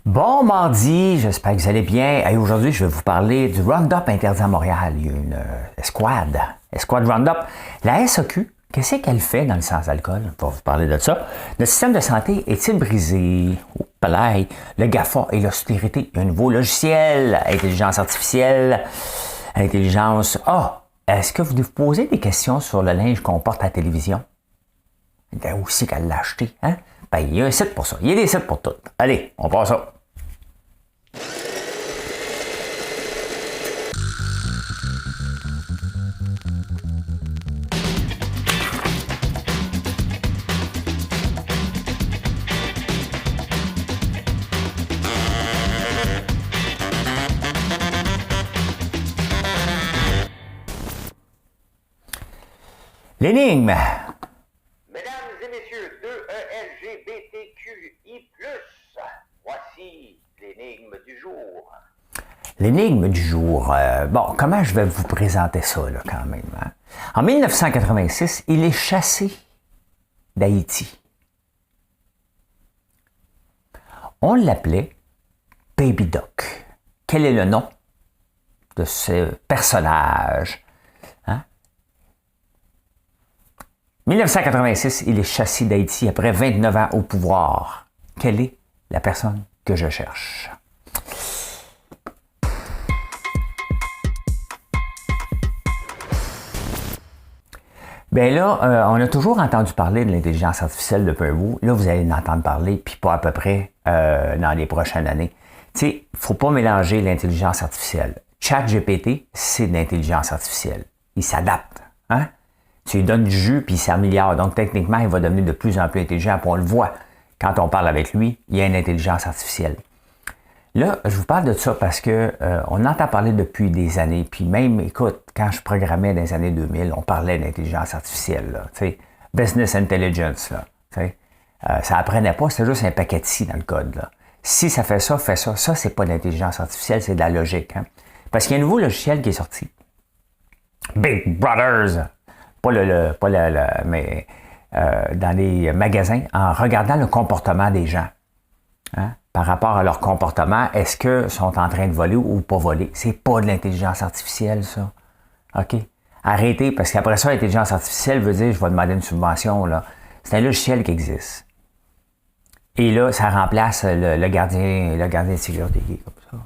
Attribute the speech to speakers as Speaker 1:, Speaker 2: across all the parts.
Speaker 1: Bon mardi, j'espère que vous allez bien. Hey, aujourd'hui, je vais vous parler du Roundup interdit à Montréal. Il y a une escouade Roundup. La SAQ, qu'est-ce qu'elle fait dans le sans-alcool? On va vous parler de ça. Le système de santé est-il brisé? Oh, palais. Le GAFA et l'austérité. Il y a un nouveau logiciel, intelligence artificielle, intelligence... est-ce que vous vous posez des questions sur le linge qu'on porte à la télévision? Il aussi qu'elle l'a acheté, hein? Ben, il y a un site pour ça. Il y a des sites pour tout. Allez, on passe ça. L'énigme.
Speaker 2: Mesdames et messieurs, 2ELGBTQI+, voici l'énigme du jour.
Speaker 1: L'énigme du jour. Comment je vais vous présenter ça, là, quand même? Hein? En 1986, il est chassé d'Haïti. On l'appelait Baby Doc. Quel est le nom de ce personnage? 1986, il est chassé d'Haïti après 29 ans au pouvoir. Quelle est la personne que je cherche? Bien là, on a toujours entendu parler de l'intelligence artificielle depuis un bout. Là, vous allez en entendre parler, puis pas à peu près dans les prochaines années. Tu sais, il ne faut pas mélanger l'intelligence artificielle. ChatGPT, c'est de l'intelligence artificielle. Il s'adapte, hein? Tu lui donnes du jus, puis il s'améliore. Donc, techniquement, il va devenir de plus en plus intelligent. Puis on le voit quand on parle avec lui, il y a une intelligence artificielle. Là, je vous parle de ça parce que on entend parler depuis des années. Puis même, écoute, quand je programmais dans les années 2000, on parlait d'intelligence artificielle. Là, business intelligence. Là, ça apprenait pas, c'était juste un paquet de si dans le code. Là. Si ça fait ça, fait ça. Ça, c'est pas de l'intelligence artificielle, c'est de la logique. Hein? Parce qu'il y a un nouveau logiciel qui est sorti. Big Brothers. Mais dans les magasins, en regardant le comportement des gens, hein, par rapport à leur comportement, est-ce qu'ils sont en train de voler ou pas voler? C'est pas de l'intelligence artificielle, ça. OK? Arrêtez, parce qu'après ça, l'intelligence artificielle veut dire je vais demander une subvention. Là. C'est un logiciel qui existe. Et là, ça remplace le gardien de sécurité qui est comme ça.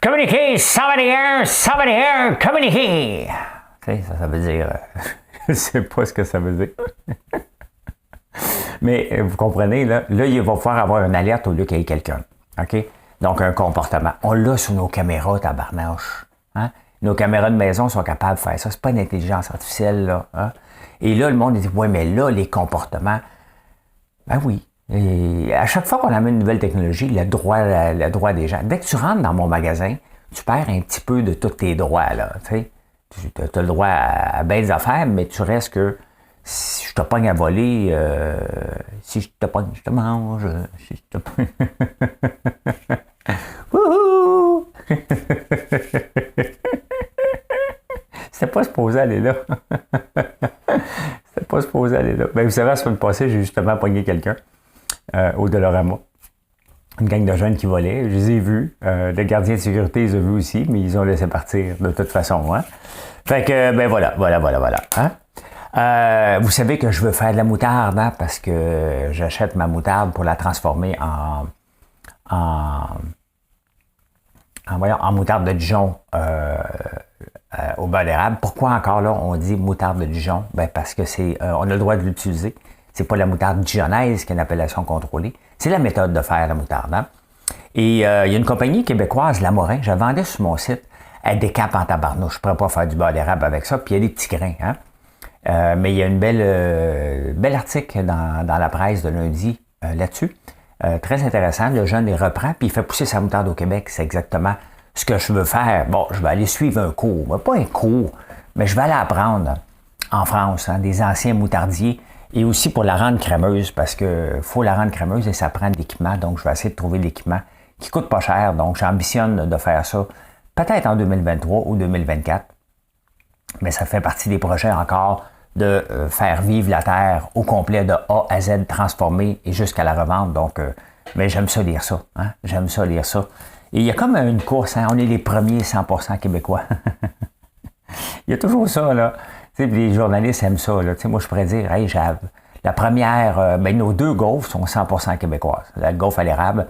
Speaker 1: Communiquer, somebody here, communiquer. Tu sais, ça veut dire... je sais pas ce que ça veut dire. Mais vous comprenez, là, il va pouvoir avoir une alerte au lieu qu'il y ait quelqu'un. OK? Donc, un comportement. On l'a sur nos caméras, tabarnouche. Hein? Nos caméras de maison sont capables de faire ça. C'est pas une intelligence artificielle, là. Hein? Et là, le monde dit, ouais, mais là, les comportements... Ben oui. Et à chaque fois qu'on amène une nouvelle technologie, le droit des gens. Dès que tu rentres dans mon magasin, tu perds un petit peu de tous tes droits. Là, tu as le droit à belles affaires, mais tu restes que si je te pogne à voler, si je te pogne, je te mange. Si je te pogne... Wouhou! C'était pas supposé aller là. C'était pas supposé aller là. Ben, vous savez, la semaine passée, j'ai justement pogné quelqu'un. Au Dolorama. Une gang de jeunes qui volaient. Je les ai vus. Le gardien de sécurité les a vus aussi, mais ils ont laissé partir de toute façon. Hein? Fait que, ben voilà. Hein? Vous savez que je veux faire de la moutarde, hein, parce que j'achète ma moutarde pour la transformer en moutarde de Dijon au beurre d'érable. Pourquoi encore là, on dit moutarde de Dijon? Ben parce que on a le droit de l'utiliser. C'est pas la moutarde dijonnaise qui est une appellation contrôlée. C'est la méthode de faire la moutarde. Hein? Et il y a une compagnie québécoise, La Morin, je la vendais sur mon site. Elle décape en tabarnouche. Je ne pourrais pas faire du beurre d'érable avec ça. Puis il y a des petits grains. Hein? Mais il y a une belle article dans la presse de lundi là-dessus. Très intéressant. Le jeune les reprend puis il fait pousser sa moutarde au Québec. C'est exactement ce que je veux faire. Bon, je vais aller suivre un cours. Mais pas un cours, mais je vais aller apprendre en France, hein, des anciens moutardiers. Et aussi pour la rendre crémeuse, parce que faut la rendre crémeuse et ça prend de l'équipement. Donc, je vais essayer de trouver de l'équipement qui coûte pas cher. Donc, j'ambitionne de faire ça peut-être en 2023 ou 2024. Mais ça fait partie des projets encore de faire vivre la Terre au complet de A à Z, transformée et jusqu'à la revente. Donc, mais j'aime ça lire ça. Hein? J'aime ça lire ça. Et il y a comme une course, hein? On est les premiers 100% québécois. Il y a toujours ça, là. Tu sais, les journalistes aiment ça, là. Tu sais, moi, je pourrais dire, hey, la première, nos 2 gaufres sont 100% québécoises. La gaufre à l'érable.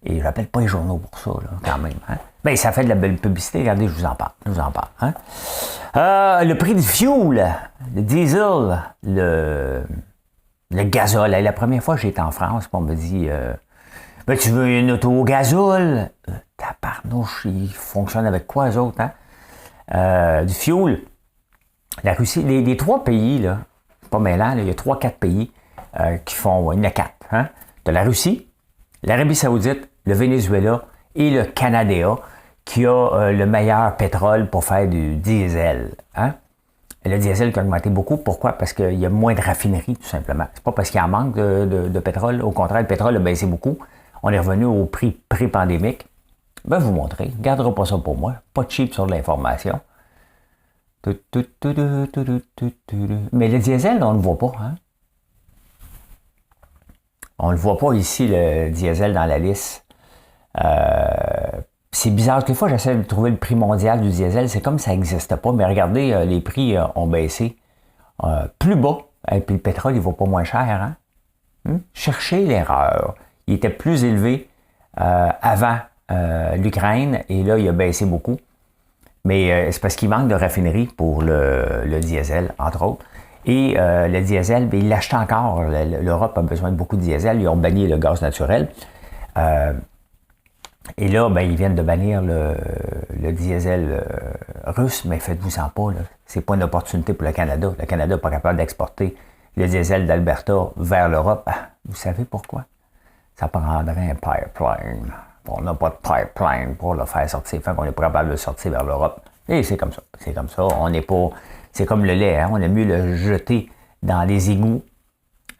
Speaker 1: Et je n'appelle pas les journaux pour ça, là, quand même. Hein? Ben, ça fait de la belle publicité. Regardez, je vous en parle. Hein? Le prix du fuel, le diesel, le gazole. La première fois que j'étais en France, on me dit ben, tu veux une auto au gazole? Tabarnouche, il fonctionne avec quoi, eux autres? Hein? Du fuel. La Russie, les 3 pays, là, c'est pas mêlant, là, il y a 3-4 pays qui font une 4. Hein? De la Russie, l'Arabie Saoudite, le Venezuela et le Canada qui a le meilleur pétrole pour faire du diesel. Hein? Le diesel qui a augmenté beaucoup. Pourquoi? Parce qu'il y a moins de raffineries, tout simplement. C'est pas parce qu'il y a un manque de pétrole. Au contraire, le pétrole a baissé beaucoup. On est revenu au prix pré-pandémique. Ben, vous montrer. Ne gardera pas ça pour moi. Pas de cheap sur l'information. Mais le diesel, on ne le voit pas. Hein? On ne le voit pas ici, le diesel, dans la liste. C'est bizarre. Des fois, j'essaie de trouver le prix mondial du diesel. C'est comme ça n'existe pas. Mais regardez, les prix ont baissé plus bas. Et puis le pétrole, il ne vaut pas moins cher. Hein? Cherchez l'erreur. Il était plus élevé avant l'Ukraine. Et là, il a baissé beaucoup. Mais c'est parce qu'il manque de raffinerie pour le diesel, entre autres. Et le diesel, bien, il l'achète encore. L'Europe a besoin de beaucoup de diesel. Ils ont banni le gaz naturel. Et là, ben, ils viennent de bannir le diesel russe, mais faites-vous-en pas. C'est pas une opportunité pour le Canada. Le Canada n'est pas capable d'exporter le diesel d'Alberta vers l'Europe. Ah, vous savez pourquoi? Ça prendrait un pipeline. On n'a pas de pipeline pour le faire sortir. Fait qu'on n'est pas capable de le sortir vers l'Europe. Et c'est comme ça. C'est comme ça. On n'est pas... C'est comme le lait. Hein? On aime mieux le jeter dans les égouts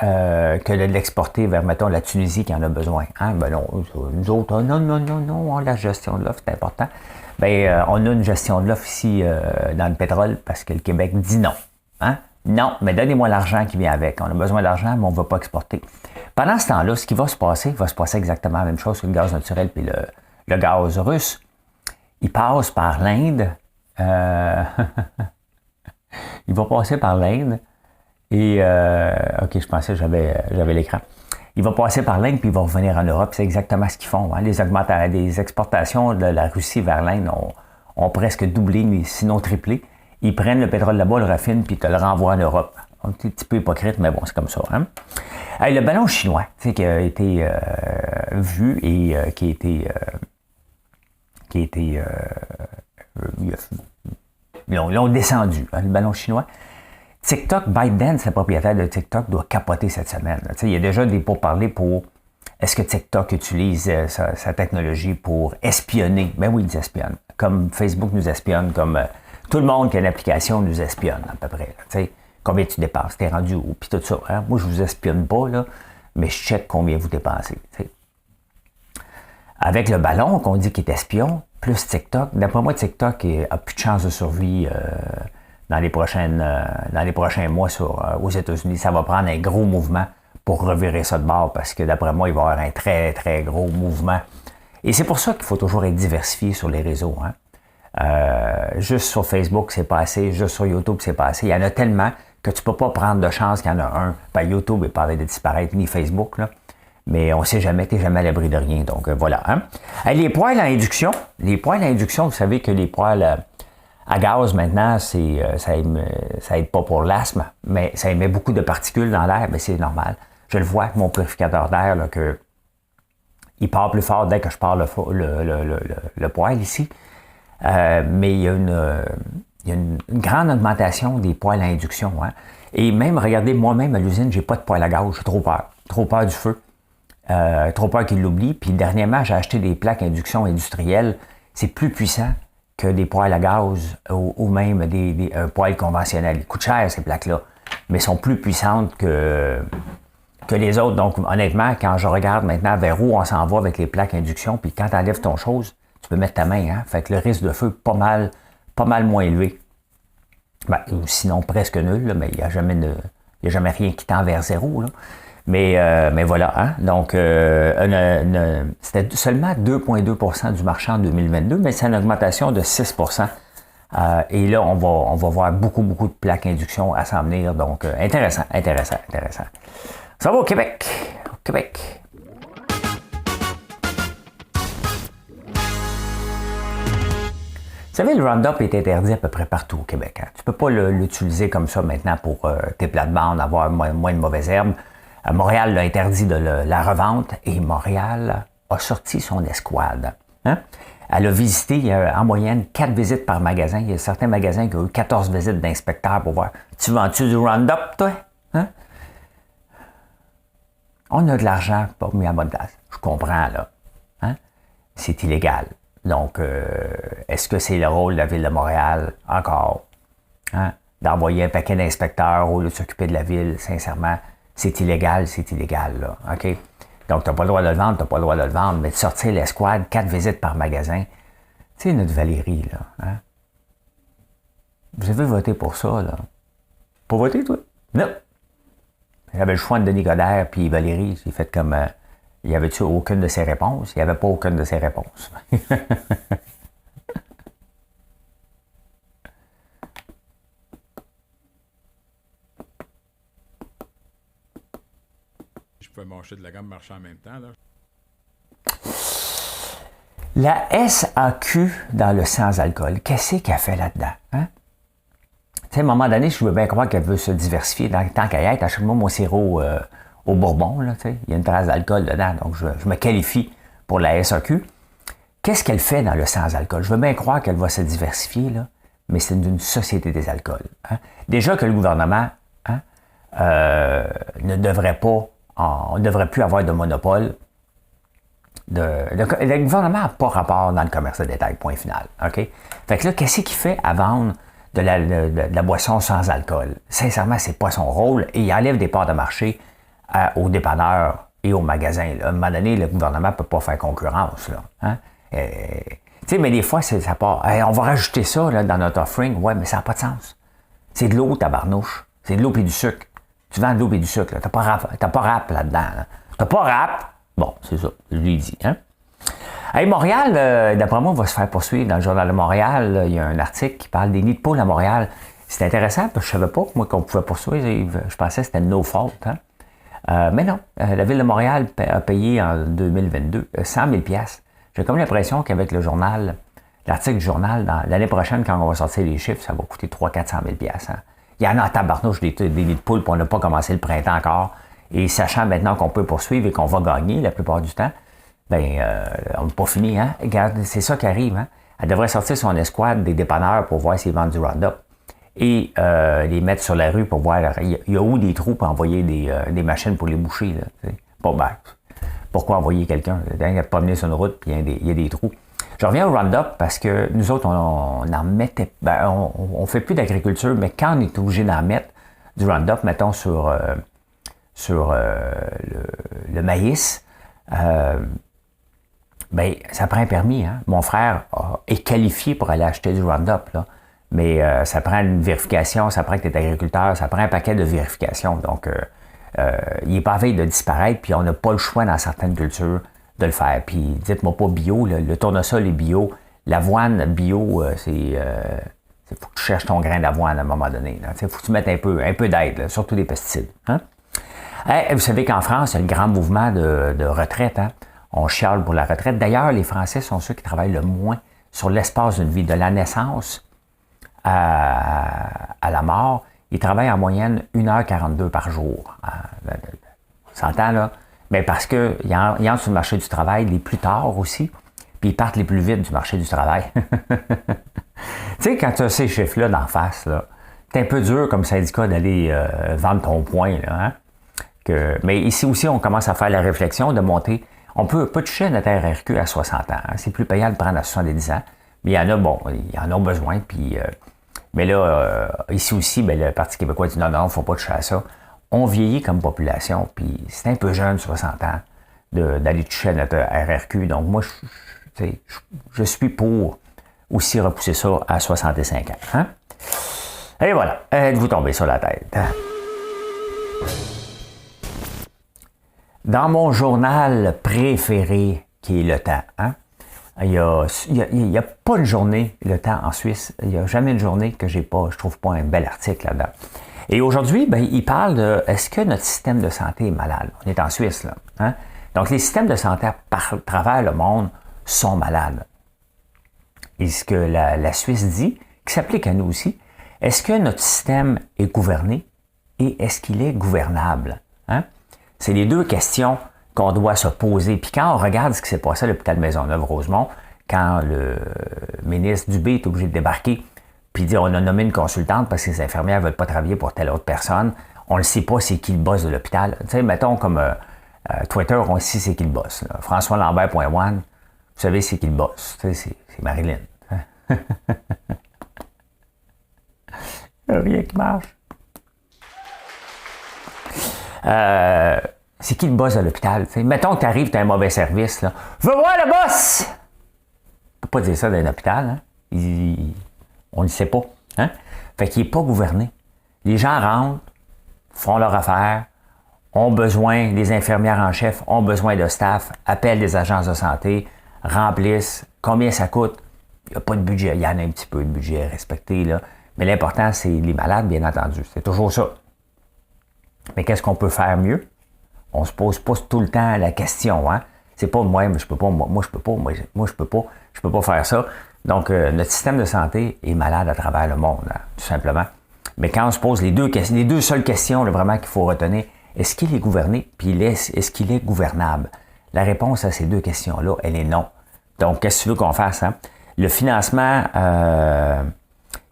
Speaker 1: que de l'exporter vers, mettons, la Tunisie qui en a besoin. Hein? Ben non, nous autres, non, la gestion de l'offre, c'est important. Ben, on a une gestion de l'offre ici dans le pétrole parce que le Québec dit non. Hein? Non, mais donnez-moi l'argent qui vient avec. On a besoin d'argent, mais on ne va pas exporter. Pendant ce temps-là, ce qui va se passer exactement la même chose sur le gaz naturel et le gaz russe. Il passe par l'Inde. Il va passer par l'Inde. Et, OK, je pensais que j'avais l'écran. Il va passer par l'Inde puis il va revenir en Europe. C'est exactement ce qu'ils font. Hein. Les exportations de la Russie vers l'Inde ont presque doublé, sinon triplé. Ils prennent le pétrole là-bas, le raffinent, puis ils te le renvoient en Europe. C'est un petit peu hypocrite, mais bon, c'est comme ça. Hein? Le ballon chinois, qui a été vu et qui a été... Ils l'ont descendu, hein, le ballon chinois. TikTok, ByteDance, le propriétaire de TikTok, doit capoter cette semaine. Il y a déjà des pourparlers pour... Est-ce que TikTok utilise sa technologie pour espionner? Ben oui, ils espionnent. Comme Facebook nous espionne, comme tout le monde qui a une application nous espionne, à peu près. Là, combien tu dépenses? T'es rendu où? Puis tout ça. Hein? Moi, je vous espionne pas, là, mais je check combien vous dépensez. T'sais. Avec le ballon qu'on dit qu'il est espion, plus TikTok, d'après moi, TikTok a plus de chance de survie dans les prochains mois aux États-Unis. Ça va prendre un gros mouvement pour revirer ça de bord parce que d'après moi, il va y avoir un très, très gros mouvement. Et c'est pour ça qu'il faut toujours être diversifié sur les réseaux. Hein? Juste sur Facebook, c'est pas assez. Juste sur YouTube, c'est pas assez. Il y en a tellement que tu peux pas prendre de chance qu'il y en a un. Ben, YouTube est pas de disparaître, ni Facebook, là. Mais on sait jamais, t'es jamais à l'abri de rien. Donc, voilà. Hein? Les poêles à induction. Les poêles à induction, vous savez que les poêles à gaz, maintenant, ça aide pas pour l'asthme, mais ça émet beaucoup de particules dans l'air, mais c'est normal. Je le vois avec mon purificateur d'air, là, que il part plus fort dès que je pars le poêle ici. Mais il y a une grande augmentation des poêles à induction. Hein? Et même, regardez, moi-même, à l'usine, j'ai pas de poêle à gaz. J'ai trop peur. Trop peur du feu. Trop peur qu'il l'oublie. Puis dernièrement, j'ai acheté des plaques induction industrielles. C'est plus puissant que des poêles à gaz ou même des poêles conventionnels. Ils coûtent cher, ces plaques-là. Mais sont plus puissantes que les autres. Donc, honnêtement, quand je regarde maintenant vers où on s'en va avec les plaques induction, puis quand tu enlèves ton chose, tu peux mettre ta main. Hein? Fait que le risque de feu pas mal moins élevé. Ben, ou sinon presque nul, là, mais il n'y a jamais rien qui tend vers zéro. Là. Mais voilà. Hein? Donc, c'était seulement 2,2 du marché en 2022, mais c'est une augmentation de 6 et là, on va voir beaucoup de plaques induction à s'en venir. Donc, intéressant. Ça va au Québec. Vous savez, le Roundup est interdit à peu près partout au Québec. Hein? Tu ne peux pas l'utiliser comme ça maintenant pour tes plates-bandes, avoir moins de mauvaises herbes. Montréal l'a interdit de la revente et Montréal a sorti son escouade. Hein? Elle a visité en moyenne 4 visites par magasin. Il y a certains magasins qui ont eu 14 visites d'inspecteurs pour voir. Tu vends-tu du Roundup, toi? Hein? On a de l'argent pas mis à bonne place. Je comprends, là. Hein? C'est illégal. Donc, est-ce que c'est le rôle de la Ville de Montréal, encore, hein, d'envoyer un paquet d'inspecteurs au lieu de s'occuper de la ville? Sincèrement, c'est illégal, là, OK? Donc, tu n'as pas le droit de le vendre, mais de sortir l'escouade, 4 visites par magasin, tu sais, notre Valérie, là, hein? Vous avez voté pour ça, là? Pas voté, toi? Non! J'avais le choix de Denis Coderre, puis Valérie, j'ai fait comme... il n'y avait-tu aucune de ses réponses? Il n'y avait pas aucune de ses réponses.
Speaker 3: Je pouvais marcher de la gamme, marcher en même temps. Là.
Speaker 1: La SAQ dans le sans-alcool, qu'est-ce qu'elle fait là-dedans? Hein? Tu sais, à un moment donné, je veux bien croire qu'elle veut se diversifier. Tant qu'à y être, achète-moi mon sirop au bourbon. Là, il y a une trace d'alcool dedans, donc je me qualifie pour la SAQ. Qu'est-ce qu'elle fait dans le sans-alcool? Je veux bien croire qu'elle va se diversifier, là, mais c'est une société des alcools. Hein? Déjà que le gouvernement ne devrait pas, on ne devrait plus avoir de monopole. Le gouvernement n'a pas rapport dans le commerce de détail, point final. OK? Fait que là, qu'est-ce qu'il fait à vendre de la boisson sans alcool? Sincèrement, c'est pas son rôle et il enlève des parts de marché aux dépanneurs et aux magasins. Là. À un moment donné, le gouvernement ne peut pas faire concurrence. Là. Hein? Tu sais, mais des fois, ça part. Hey, on va rajouter ça là, dans notre offering. Ouais, mais ça n'a pas de sens. C'est de l'eau, tabarnouche. C'est de l'eau et du sucre. Tu vends de l'eau et du sucre. Tu n'as pas rap là-dedans. Là. Tu n'as pas rap. Bon, c'est ça. Je lui dis. Hein? Hey, Montréal, d'après moi, va se faire poursuivre dans le Journal de Montréal. Là, il y a un article qui parle des nids de poules à Montréal. C'est intéressant parce que je ne savais pas moi, qu'on pouvait poursuivre. Je pensais que c'était no fault. Hein? Mais non, la Ville de Montréal a payé en 2022 100 000 $. J'ai comme l'impression qu'avec le journal, l'article du journal, l'année prochaine, quand on va sortir les chiffres, ça va coûter 300 000 $. Hein. Il y en a en tabarnouche des nids de poules, puis on n'a pas commencé le printemps encore. Et sachant maintenant qu'on peut poursuivre et qu'on va gagner la plupart du temps, ben, on n'a pas fini. Hein. Regarde, c'est ça qui arrive. Hein. Elle devrait sortir son escouade des dépanneurs pour voir s'ils vendent du Roundup. Et les mettre sur la rue pour voir, il y a où des trous pour envoyer des machines pour les boucher. Là, bon, ben, pourquoi envoyer quelqu'un? Il n'y a pas mené sur une route, puis il y a des trous. Je reviens au Roundup parce que nous autres, on en mettait, ben, on fait plus d'agriculture, mais quand on est obligé d'en mettre du Roundup, mettons sur le maïs, ben, ça prend un permis. Hein? Mon frère est qualifié pour aller acheter du Roundup, là. Mais ça prend une vérification, ça prend que tu es agriculteur, ça prend un paquet de vérifications. Donc, il n'est pas à veille de disparaître, puis on n'a pas le choix dans certaines cultures de le faire. Puis, dites-moi pas bio, le tournesol est bio, l'avoine bio, c'est faut que tu cherches ton grain d'avoine à un moment donné. Il faut que tu mettes un peu d'aide, là, surtout des pesticides. Hein? Hey, vous savez qu'en France, il y a le grand mouvement de retraite. Hein? On chiale pour la retraite. D'ailleurs, les Français sont ceux qui travaillent le moins sur l'espace d'une vie, de la naissance à la mort. Ils travaillent en moyenne 1h42 par jour. On s'entend, là? Mais parce qu'ils entrent sur le marché du travail les plus tard aussi, puis ils partent les plus vite du marché du travail. Tu sais, quand tu as ces chiffres-là d'en face, là, c'est un peu dur comme syndicat d'aller vendre ton point. Là, hein? Mais ici aussi, on commence à faire la réflexion de monter. On peut pas toucher notre RRQ à 60 ans. Hein? C'est plus payant de prendre à 70 ans. Mais il y en a, bon, ils en ont besoin. Puis, mais là, ici aussi, ben, le Parti québécois dit non, il ne faut pas toucher à ça. On vieillit comme population, puis c'est un peu jeune, 60 ans, d'aller toucher à notre RRQ. Donc, moi, je suis pour aussi repousser ça à 65 ans. Hein? Et voilà, êtes-vous tombé sur la tête. Dans mon journal préféré, qui est Le Temps, hein, il y a pas une journée, Le Temps en Suisse, il n'y a jamais une journée que je trouve pas un bel article là-dedans. Et aujourd'hui, ben, il parle de est-ce que notre système de santé est malade? On est en Suisse, là. Hein? Donc, les systèmes de santé à travers le monde sont malades. Et ce que la Suisse dit, qui s'applique à nous aussi, est-ce que notre système est gouverné et est-ce qu'il est gouvernable? Hein? C'est les deux questions qu'on doit se poser. Puis quand on regarde ce qui s'est passé à l'hôpital Maisonneuve-Rosemont, quand le ministre Dubé est obligé de débarquer, puis dire on a nommé une consultante parce que les infirmières ne veulent pas travailler pour telle autre personne, on ne sait pas c'est qui le boss de l'hôpital. Tu sais, mettons comme Twitter, on sait c'est qui le boss. Là. François Lambert.one, vous savez c'est qui le boss. Tu sais, c'est Marilyn. Rien qui marche. C'est qui le boss de l'hôpital? T'sais? Mettons que tu arrives, tu as un mauvais service. Là. Je veux voir le boss! On peut pas dire ça dans un hôpital. Hein? On ne le sait pas. Hein? Fait qu'il n'est pas gouverné. Les gens rentrent, font leur affaire, ont besoin, les infirmières en chef ont besoin de staff, appellent des agences de santé, remplissent. Combien ça coûte? Il n'y a pas de budget. Il y en a un petit peu de budget respecté, là. Mais l'important, c'est les malades, bien entendu. C'est toujours ça. Mais qu'est-ce qu'on peut faire mieux? On se pose pas tout le temps la question, hein? C'est pas moi, mais je peux pas, moi je peux pas, moi je peux pas faire ça. Donc, notre système de santé est malade à travers le monde, hein, tout simplement. Mais quand on se pose les deux seules questions là, vraiment qu'il faut retenir, est-ce qu'il est gouverné, puis est-ce qu'il est gouvernable? La réponse à ces deux questions-là, elle est non. Donc, qu'est-ce que tu veux qu'on fasse? Hein? Le financement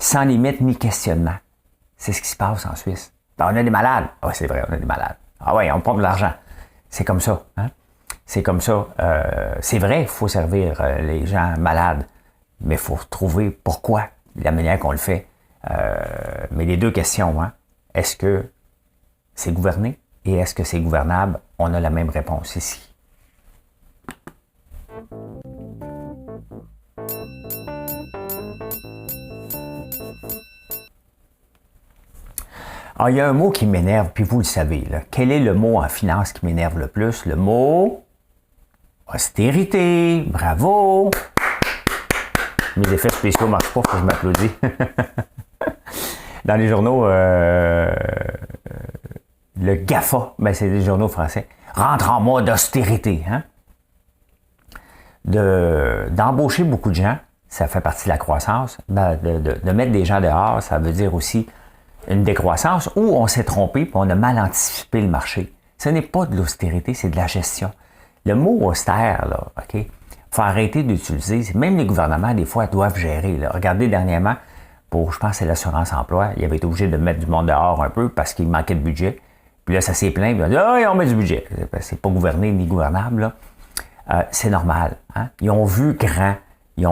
Speaker 1: sans limite ni questionnement. C'est ce qui se passe en Suisse. Ben, on a des malades. Ah, c'est vrai, on a des malades. Ah oui, on pompe de l'argent. C'est comme ça. Hein? C'est comme ça. C'est vrai, il faut servir les gens malades, mais il faut trouver pourquoi, la manière qu'on le fait. Mais les deux questions, hein? Est-ce que c'est gouverné et est-ce que c'est gouvernable? On a la même réponse ici. Alors, il y a un mot qui m'énerve, puis vous le savez. Là. Quel est le mot en finance qui m'énerve le plus? Le mot austérité. Bravo! Mes effets spéciaux ne marchent pas, faut que je m'applaudisse. Dans les journaux, le GAFA, ben c'est des journaux français, rentre en mode austérité. Hein? D'embaucher beaucoup de gens, ça fait partie de la croissance. De mettre des gens dehors, ça veut dire aussi une décroissance où on s'est trompé et on a mal anticipé le marché. Ce n'est pas de l'austérité, c'est de la gestion. Le mot austère, là, OK? Faut arrêter d'utiliser. Même les gouvernements, des fois, doivent gérer. Là. Regardez dernièrement, pour, je pense, c'est l'assurance-emploi, ils avaient été obligés de mettre du monde dehors un peu parce qu'il manquait de budget. Puis là, ça s'est plaint. Puis ils ont dit, on met du budget. C'est pas gouverné ni gouvernable, là. C'est normal. Hein? Ils ont vu grand. Tu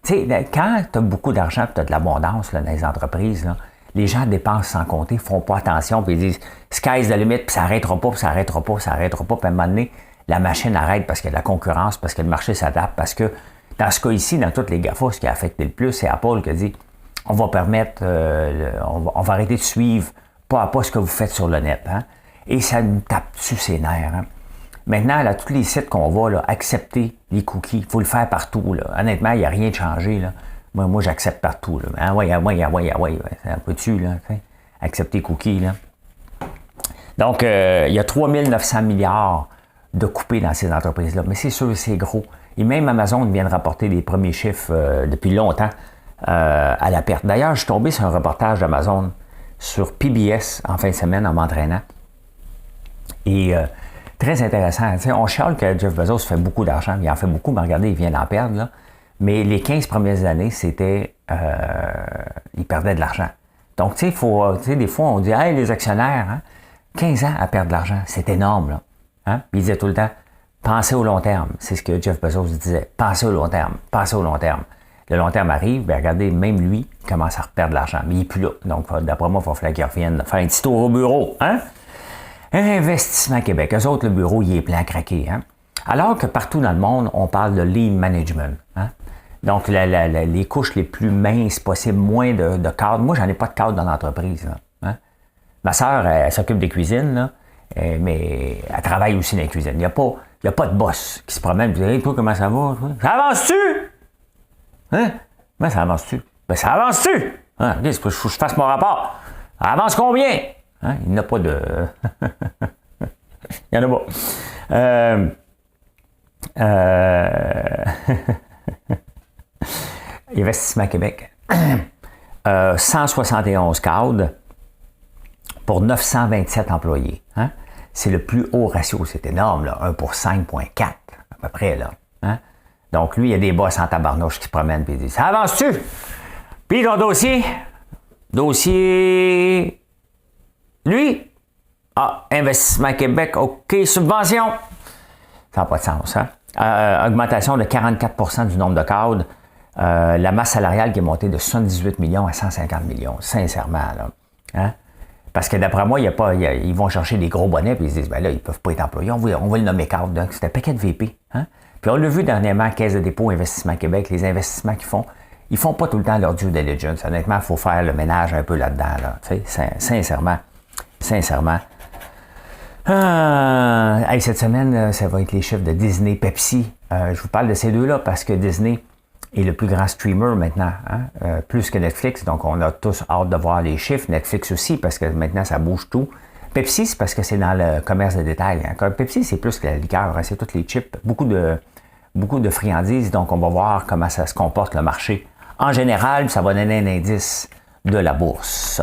Speaker 1: sais, quand tu as beaucoup d'argent et tu as de l'abondance là, dans les entreprises, là, les gens dépensent sans compter, font pas attention, puis ils disent « sky's the limit », puis ça n'arrêtera pas, puis ça n'arrêtera pas, puis ça n'arrêtera pas, puis à un moment donné, la machine arrête parce qu'il y a de la concurrence, parce que le marché s'adapte, parce que dans ce cas ici, dans toutes les GAFA, ce qui a affecté le plus, c'est Apple qui a dit « on va permettre, on va arrêter de suivre pas à pas ce que vous faites sur le net. Hein? » Et ça nous tape dessus ses nerfs. Hein? Maintenant, là, tous les sites qu'on va, là, accepter les cookies, il faut le faire partout. Là. Honnêtement, il n'y a rien de changé. Là. Moi, j'accepte partout. Là. Ah ouais, c'est un peu dessus, là. Accepter cookies, là. Donc, il y a 3900 milliards de coupés dans ces entreprises-là. Mais c'est sûr, c'est gros. Et même Amazon vient de rapporter les premiers chiffres depuis longtemps à la perte. D'ailleurs, je suis tombé sur un reportage d'Amazon sur PBS en fin de semaine en m'entraînant. Et très intéressant. T'sais, on chiale que Jeff Bezos fait beaucoup d'argent. Il en fait beaucoup, mais regardez, il vient d'en perdre, là. Mais les 15 premières années, c'était... il perdait de l'argent. Donc, tu sais, des fois, on dit « Hey, les actionnaires, hein, 15 ans à perdre de l'argent, c'est énorme, là. Hein? » Puis il disait tout le temps « Pensez au long terme. » C'est ce que Jeff Bezos disait. « Pensez au long terme. Pensez au long terme. » Le long terme arrive, bien, regardez, même lui, il commence à reperdre de l'argent. Mais il n'est plus là. Donc, d'après moi, il va falloir qu'il revienne faire un petit tour au bureau. Hein? Investissement Québec. Eux autres, le bureau, il est plein à craquer. Hein? Alors que partout dans le monde, on parle de lean management. Hein? Donc, les couches les plus minces possibles, moins de cadres. Moi, j'en ai pas de cadre dans l'entreprise. Là, hein? Ma sœur, elle s'occupe des cuisines, là, mais elle travaille aussi dans les cuisines. Il n'y a pas de boss qui se promène et dit hey, toi, comment ça va? Ça avance-tu? Hein? Ben, ça avance-tu? Ben, ça avance-tu? Hein? Okay, c'est pour que je fasse mon rapport. Ça avance combien? Hein? Il n'y en a pas de. Il n'y en a pas. Investissement Québec. 171 cadres pour 927 employés. Hein? C'est le plus haut ratio. C'est énorme, là. 1 pour 5,4 à peu près. Là. Hein? Donc, lui, il y a des boss en tabarnouche qui se promènent et disent « Ça avance-tu? » Puis ton dossier? Dossier... Lui? Ah, Investissement Québec, OK, subvention. Ça n'a pas de sens, hein? Augmentation de 44 du nombre de cadres. La masse salariale qui est montée de 78 millions à 150 millions, sincèrement. Là. Hein? Parce que d'après moi, ils vont chercher des gros bonnets et ils se disent, ben là, ils ne peuvent pas être employés, on va le nommer cadre. Donc, c'est un paquet de VP. Hein? Puis on l'a vu dernièrement, Caisse de dépôt, Investissement Québec, les investissements qu'ils font, ils font pas tout le temps leur due diligence. Honnêtement, il faut faire le ménage un peu là-dedans. Là, sincèrement. Cette semaine, ça va être les chiffres de Disney, Pepsi. Je vous parle de ces deux-là parce que Disney est le plus grand streamer maintenant, hein? Plus que Netflix. Donc, on a tous hâte de voir les chiffres. Netflix aussi, parce que maintenant, ça bouge tout. Pepsi, c'est parce que c'est dans le commerce de détail. Hein? Pepsi, c'est plus que la liqueur. Hein? C'est toutes les chips. Beaucoup de friandises. Donc, on va voir comment ça se comporte le marché. En général, ça va donner un indice de la bourse.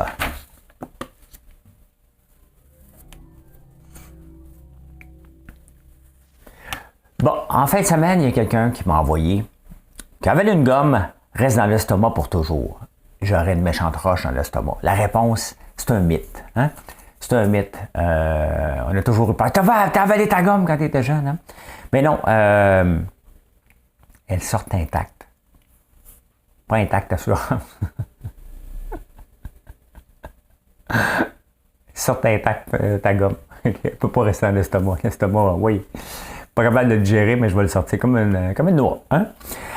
Speaker 1: Bon, en fin de semaine, il y a quelqu'un qui m'a envoyé qu'avale une gomme reste dans l'estomac pour toujours. J'aurais une méchante roche dans l'estomac. La réponse, c'est un mythe. Hein? C'est un mythe. On a toujours eu peur. T'as avalé ta gomme quand tu étais jeune. Hein? Mais non, elle sort intacte. Pas intacte, assurance. Sort intacte ta gomme. Elle ne peut pas rester dans l'estomac. L'estomac, oui. Pas capable de le digérer, mais je vais le sortir comme une noix. Hein?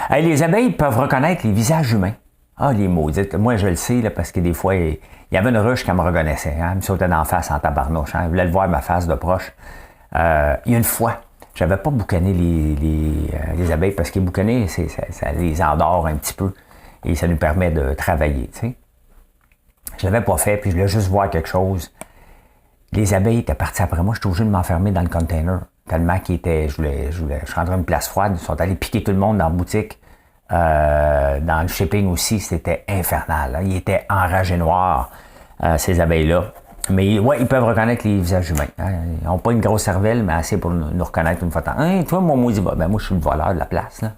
Speaker 1: Les abeilles peuvent reconnaître les visages humains. Ah, les maudites. Moi, je le sais, là, parce que des fois, il y avait une ruche qui me reconnaissait. Hein? Elle me sautait d'en face en tabarnouche. Hein? Elle voulait le voir ma face de proche. Il y a une fois, je n'avais pas boucané les abeilles parce que boucaner, ça les endort un petit peu et ça nous permet de travailler. Tu sais. Je ne l'avais pas fait, puis je voulais juste voir quelque chose. Les abeilles étaient parties après moi. J'étais obligé de m'enfermer dans le container. Tellement qu'ils étaient, je rentrais dans une place froide, ils sont allés piquer tout le monde dans la boutique. Dans le shipping aussi, c'était infernal. Hein. Ils étaient enragés noirs, ces abeilles-là. Mais ouais, ils peuvent reconnaître les visages humains. Hein. Ils n'ont pas une grosse cervelle, mais assez pour nous reconnaître une fois de temps. Hey, toi, mon maudit va. Ben, moi, je suis le voleur de la place. Là,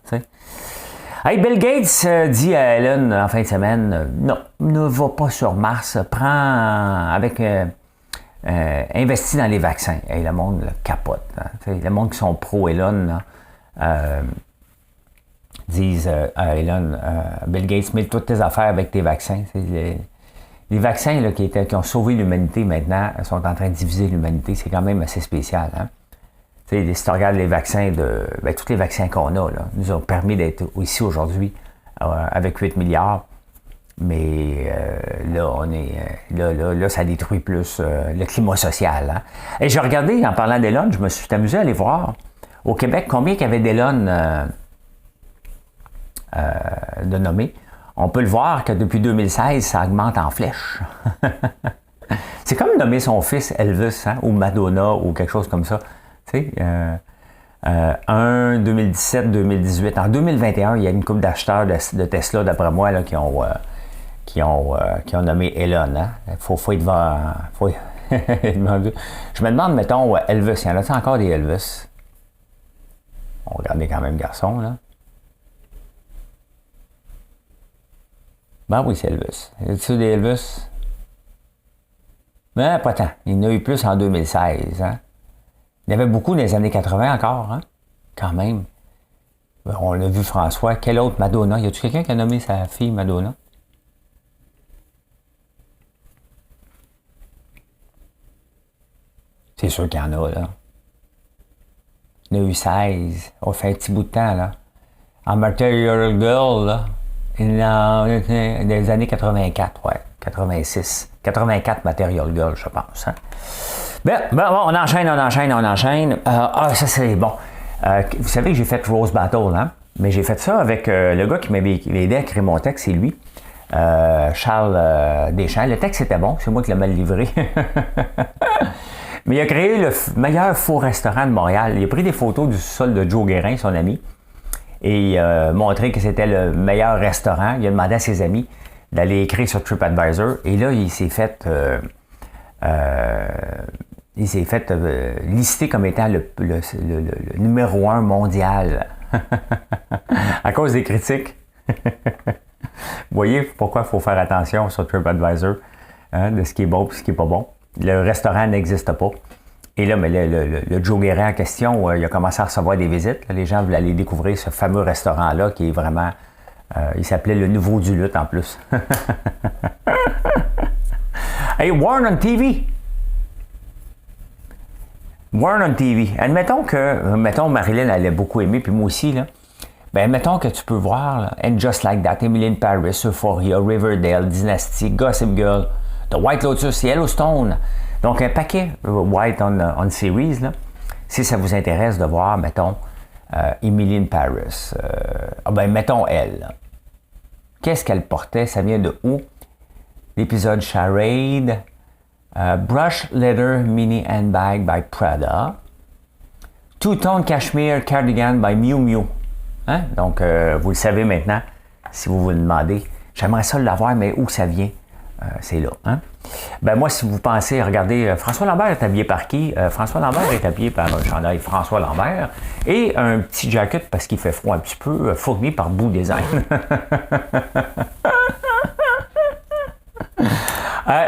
Speaker 1: hey, Bill Gates dit à Elon en fin de semaine, non, ne va pas sur Mars, investis dans les vaccins. Hey, le monde le capote. Hein. Le monde qui sont pro-Elon, disent à Elon, Bill Gates, mets toutes tes affaires avec tes vaccins. Les vaccins là, qui ont sauvé l'humanité maintenant sont en train de diviser l'humanité. C'est quand même assez spécial. Hein? Si tu regardes les vaccins tous les vaccins qu'on a là, nous ont permis d'être ici aujourd'hui avec 8 milliards. Mais là, on est là, ça détruit plus le climat social. Hein? Et j'ai regardé, en parlant d'Elon, je me suis amusé à aller voir au Québec combien il y avait d'Elon de nommés. On peut le voir que depuis 2016, ça augmente en flèche. C'est comme nommer son fils Elvis, hein, ou Madonna, ou quelque chose comme ça. Tu sais, 2017, 2018. En 2021, il y a une couple d'acheteurs de Tesla, d'après moi, là, qui ont nommé Elon. Hein? Faut être devant. Je me demande, mettons, Elvis. Il y en a-t-il encore des Elvis? On regardait quand même garçon, là. Ben oui, c'est Elvis. Y a-t-il des Elvis? Ben, pas tant. Il y en a eu plus en 2016. Hein? Il y en avait beaucoup dans les années 80 encore, hein? Quand même. Ben, on l'a vu François. Quel autre? Madonna. Y a-t-il quelqu'un qui a nommé sa fille Madonna? C'est sûr qu'il y en a, là. Il y en a eu 16. On fait un petit bout de temps, là. en Material Girl, là. Des années 84, ouais. 86. 84 Material Girl, je pense. Hein? Bon, on enchaîne. Ça, c'est bon. Vous savez que j'ai fait Rose Battle, hein? Mais j'ai fait ça avec le gars qui m'avait aidé à écrire mon texte, c'est lui. Charles Deschamps. Le texte était bon, c'est moi qui l'ai mal livré. Mais il a créé le meilleur faux restaurant de Montréal. Il a pris des photos du sol de Joe Guérin, son ami, et montré que c'était le meilleur restaurant. Il a demandé à ses amis d'aller écrire sur TripAdvisor. Et là, il s'est fait lister comme étant le numéro 1 mondial à cause des critiques. Vous voyez pourquoi il faut faire attention sur TripAdvisor, hein, de ce qui est bon et ce qui n'est pas bon. Le restaurant n'existe pas. Et là, mais le Joe Guérin en question, il a commencé à recevoir des visites. Là, les gens voulaient aller découvrir ce fameux restaurant-là qui est vraiment... il s'appelait le Nouveau du Lutte en plus. Hey, Warren on TV! Warren on TV. Admettons que, Marilyn allait beaucoup aimer, puis moi aussi, là. Ben, mettons que tu peux voir, là, And Just Like That, Emily in Paris, Euphoria, Riverdale, Dynasty, Gossip Girl, The White Lotus, Yellowstone. Donc, un paquet White on Series, là. Si ça vous intéresse de voir, mettons, Emily in Paris. Mettons elle. Là. Qu'est-ce qu'elle portait? Ça vient de où? L'épisode Charade. Brush Leather Mini Handbag by Prada. Two-Tone Cashmere Cardigan by Miu Miu. Hein? Donc, vous le savez maintenant, si vous vous le demandez. J'aimerais ça l'avoir, mais où ça vient? C'est là. Hein? Ben moi, si vous pensez, regardez, François Lambert est habillé par qui? François Lambert est habillé par un chandail François Lambert et un petit jacket, parce qu'il fait froid un petit peu, fourni par Boo Design.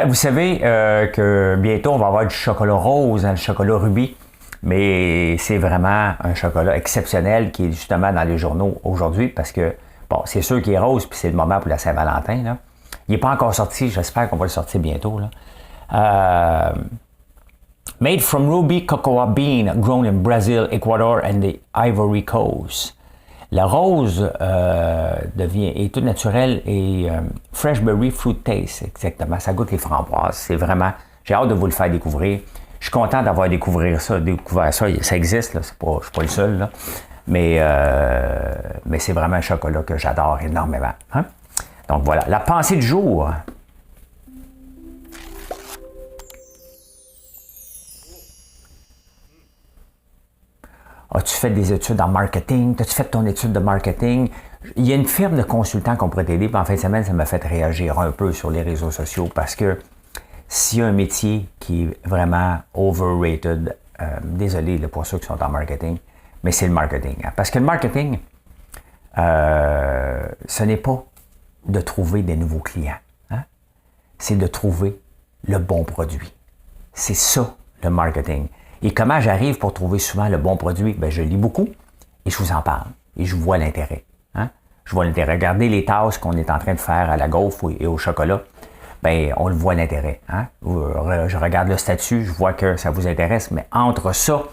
Speaker 1: Vous savez que bientôt, on va avoir du chocolat rose, hein, le chocolat rubis. Mais c'est vraiment un chocolat exceptionnel qui est justement dans les journaux aujourd'hui parce que, bon, c'est sûr qu'il est rose puis c'est le moment pour la Saint-Valentin. Là. Il n'est pas encore sorti, j'espère qu'on va le sortir bientôt. Là. Made from ruby cocoa bean grown in Brazil, Ecuador and the Ivory Coast. La rose est toute naturelle et fresh berry fruit taste, exactement. Ça goûte les framboises. C'est vraiment, j'ai hâte de vous le faire découvrir. Je suis content d'avoir découvert ça. Ça existe, là. Je ne suis pas le seul. Là. Mais c'est vraiment un chocolat que j'adore énormément. Hein? Donc voilà, la pensée du jour. As-tu fait des études en marketing? As-tu fait ton étude de marketing? Il y a une firme de consultants qu'on pourrait t'aider. Puis en fin de semaine, ça m'a fait réagir un peu sur les réseaux sociaux parce que s'il y a un métier qui est vraiment overrated, désolé là, pour ceux qui sont en marketing, mais c'est le marketing. Hein? Parce que le marketing, ce n'est pas de trouver des nouveaux clients. Hein? C'est de trouver le bon produit. C'est ça, le marketing. Et comment j'arrive pour trouver souvent le bon produit? Ben, je lis beaucoup et je vous en parle. Et je vois l'intérêt. Hein? Je vois l'intérêt. Regardez les tasses qu'on est en train de faire à la gaufre et au chocolat. Ben, on le voit l'intérêt. Hein? Je regarde le statut, je vois que ça vous intéresse, mais entre ça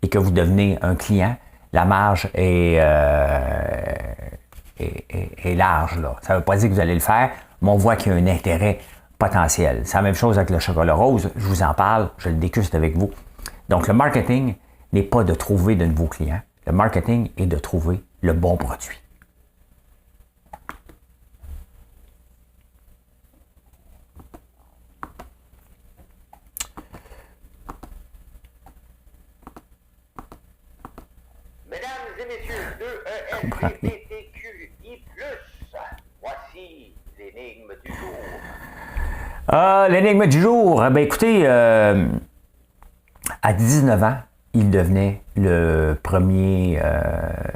Speaker 1: et que vous devenez un client, la marge est large. Là. Ça ne veut pas dire que vous allez le faire, mais on voit qu'il y a un intérêt potentiel. C'est la même chose avec le chocolat rose. Je vous en parle, je le déguste avec vous. Donc, le marketing n'est pas de trouver de nouveaux clients. Le marketing est de trouver le bon produit.
Speaker 2: Mesdames et messieurs, LGBTQI+, voici l'énigme du jour.
Speaker 1: L'énigme du jour, ben écoutez, à 19 ans, il devenait le premier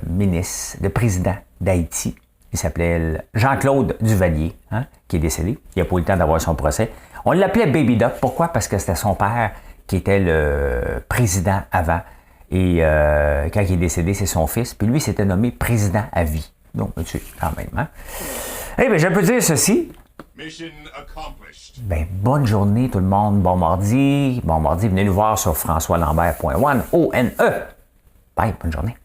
Speaker 1: ministre, le président d'Haïti. Il s'appelait Jean-Claude Duvalier, hein, qui est décédé. Il n'a pas eu le temps d'avoir son procès. On l'appelait Baby Doc. Pourquoi? Parce que c'était son père qui était le président avant. Et quand il est décédé, c'est son fils. Puis lui, s'était nommé président à vie. Donc, tu sais, quand même. Hein? Eh bien, je peux dire ceci.
Speaker 3: Mission accomplished.
Speaker 1: Ben, bonne journée tout le monde. Bon mardi. Bon mardi, venez nous voir sur françoislambert.one. O-N-E. Bye, bonne journée.